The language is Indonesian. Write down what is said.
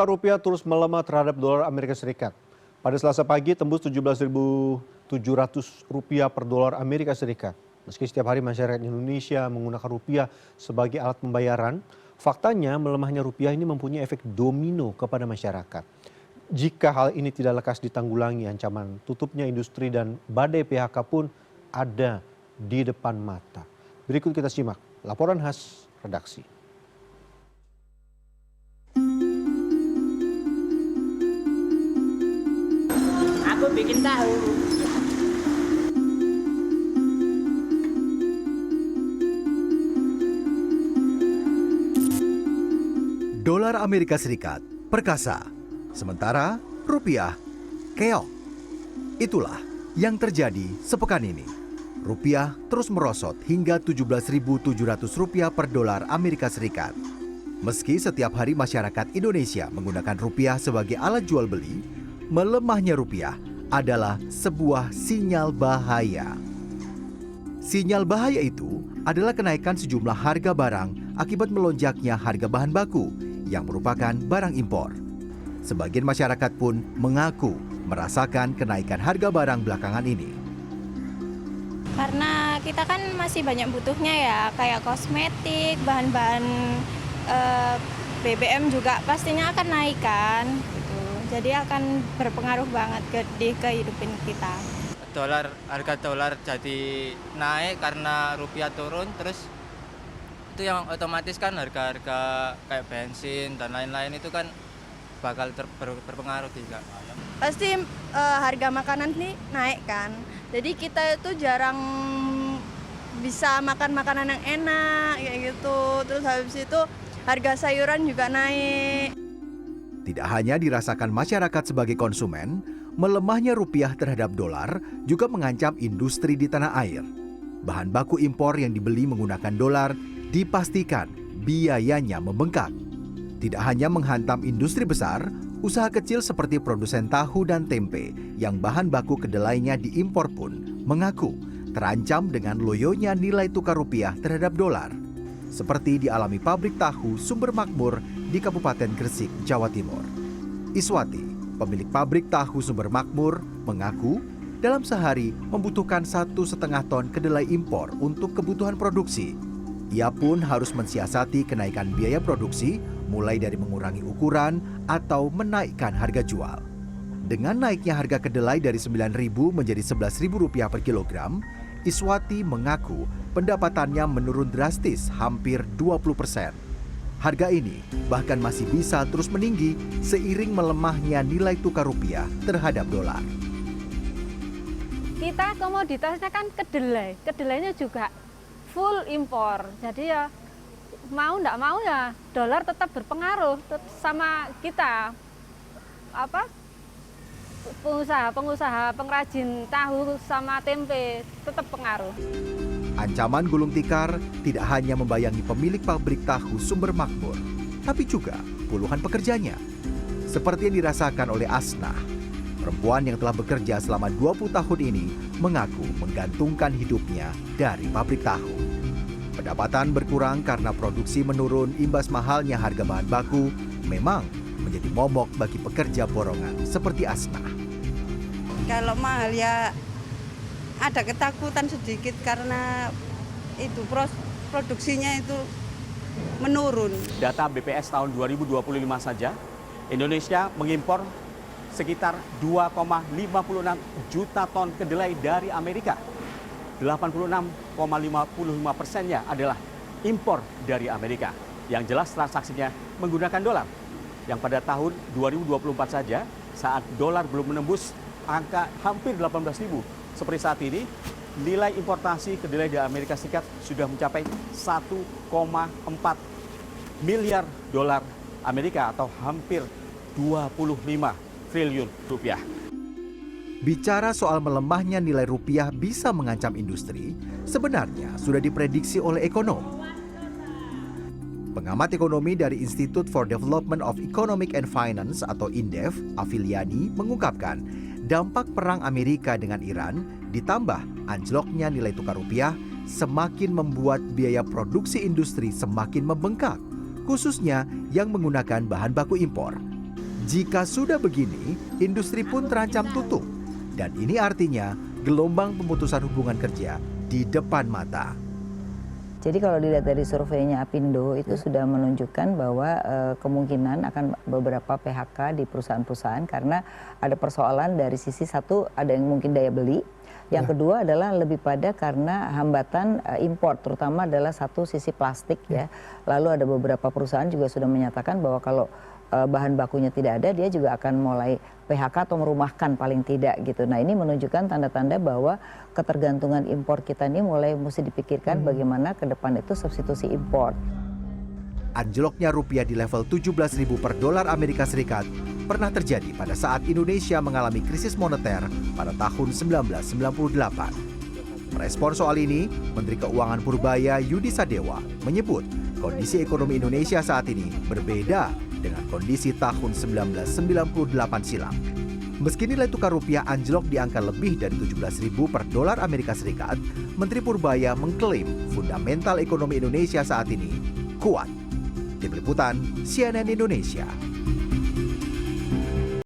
Rupiah terus melemah terhadap dolar Amerika Serikat. Pada Selasa pagi tembus Rp17.700 per dolar Amerika Serikat. Meski setiap hari masyarakat Indonesia menggunakan rupiah sebagai alat pembayaran, faktanya melemahnya rupiah ini mempunyai efek domino kepada masyarakat. Jika hal ini tidak lekas ditanggulangi, ancaman tutupnya industri dan badai PHK pun ada di depan mata. Berikut kita simak laporan khas redaksi. Aku bikin tahu. Dolar Amerika Serikat perkasa, sementara rupiah keok. Itulah yang terjadi sepekan ini. Rupiah terus merosot hingga Rp17.700 per dolar Amerika Serikat. Meski setiap hari masyarakat Indonesia menggunakan rupiah sebagai alat jual beli, melemahnya rupiah adalah sebuah sinyal bahaya. Sinyal bahaya itu adalah kenaikan sejumlah harga barang akibat melonjaknya harga bahan baku yang merupakan barang impor. Sebagian masyarakat pun mengaku merasakan kenaikan harga barang belakangan ini. Karena kita kan masih banyak butuhnya ya, kayak kosmetik, bahan-bahan BBM juga pastinya akan naik kan. Jadi akan berpengaruh banget di kehidupan kita. Harga dolar jadi naik karena rupiah turun, terus itu yang otomatis kan harga-harga kayak bensin dan lain-lain itu kan bakal berpengaruh juga. Pasti harga makanan nih naik kan, jadi kita itu jarang bisa makan makanan yang enak kayak gitu. Terus habis itu harga sayuran juga naik. Tidak hanya dirasakan masyarakat sebagai konsumen, melemahnya rupiah terhadap dolar juga mengancam industri di tanah air. Bahan baku impor yang dibeli menggunakan dolar dipastikan biayanya membengkak. Tidak hanya menghantam industri besar, usaha kecil seperti produsen tahu dan tempe yang bahan baku kedelainya diimpor pun mengaku terancam dengan loyonya nilai tukar rupiah terhadap dolar. Seperti dialami pabrik tahu Sumber Makmur di Kabupaten Gresik, Jawa Timur. Iswati, pemilik pabrik tahu Sumber Makmur, mengaku dalam sehari membutuhkan 1,5 ton kedelai impor untuk kebutuhan produksi. Ia pun harus mensiasati kenaikan biaya produksi, mulai dari mengurangi ukuran atau menaikkan harga jual. Dengan naiknya harga kedelai dari Rp9.000 menjadi Rp11.000 per kilogram, Iswati mengaku pendapatannya menurun drastis hampir 20%. Harga ini bahkan masih bisa terus meninggi seiring melemahnya nilai tukar rupiah terhadap dolar. Kita komoditasnya kan kedelai, kedelainya juga full impor. Jadi ya mau nggak mau ya dolar tetap berpengaruh sama kita. Pengusaha pengrajin tahu sama tempe tetap pengaruh. Ancaman gulung tikar tidak hanya membayangi pemilik pabrik tahu Sumber Makmur, tapi juga puluhan pekerjanya. Seperti yang dirasakan oleh Asnah, perempuan yang telah bekerja selama 20 tahun ini mengaku menggantungkan hidupnya dari pabrik tahu. Pendapatan berkurang karena produksi menurun imbas mahalnya harga bahan baku memang menjadi momok bagi pekerja borongan seperti Asnah. Kalau mahal ya ada ketakutan sedikit karena itu produksinya itu menurun. Data BPS tahun 2025 saja, Indonesia mengimpor sekitar 2,56 juta ton kedelai dari Amerika. 86,55%-nya adalah impor dari Amerika. Yang jelas transaksinya menggunakan dolar. Yang pada tahun 2024 saja, saat dolar belum menembus angka hampir 18.000 seperti saat ini, nilai importasi kedelai dari Amerika Serikat sudah mencapai 1,4 miliar dolar Amerika atau hampir 25 triliun rupiah. Bicara soal melemahnya nilai rupiah bisa mengancam industri, sebenarnya sudah diprediksi oleh ekonom. Pengamat ekonomi dari Institute for Development of Economic and Finance atau INDEF, Afiliani, mengungkapkan dampak perang Amerika dengan Iran ditambah anjloknya nilai tukar rupiah semakin membuat biaya produksi industri semakin membengkak, khususnya yang menggunakan bahan baku impor. Jika sudah begini, industri pun terancam tutup. Dan ini artinya gelombang pemutusan hubungan kerja di depan mata. Jadi kalau dilihat dari surveinya Apindo itu sudah menunjukkan bahwa kemungkinan akan beberapa PHK di perusahaan-perusahaan karena ada persoalan dari sisi satu ada yang mungkin daya beli, yang kedua adalah lebih pada karena hambatan impor terutama adalah satu sisi plastik ya. Lalu ada beberapa perusahaan juga sudah menyatakan bahwa kalau bahan bakunya tidak ada, dia juga akan mulai PHK atau merumahkan paling tidak gitu. Nah ini menunjukkan tanda-tanda bahwa ketergantungan impor kita ini mulai mesti dipikirkan bagaimana ke depan itu substitusi impor. Anjloknya rupiah di level 17.000 per dolar Amerika Serikat pernah terjadi pada saat Indonesia mengalami krisis moneter pada tahun 1998. Merespon soal ini, Menteri Keuangan Purbaya Yudi Sadewa menyebut kondisi ekonomi Indonesia saat ini berbeda dengan kondisi tahun 1998 silam. Meski nilai tukar rupiah anjlok di angka lebih dari 17.000 per dolar Amerika Serikat, Menteri Purbaya mengklaim fundamental ekonomi Indonesia saat ini kuat. Tim Liputan CNN Indonesia.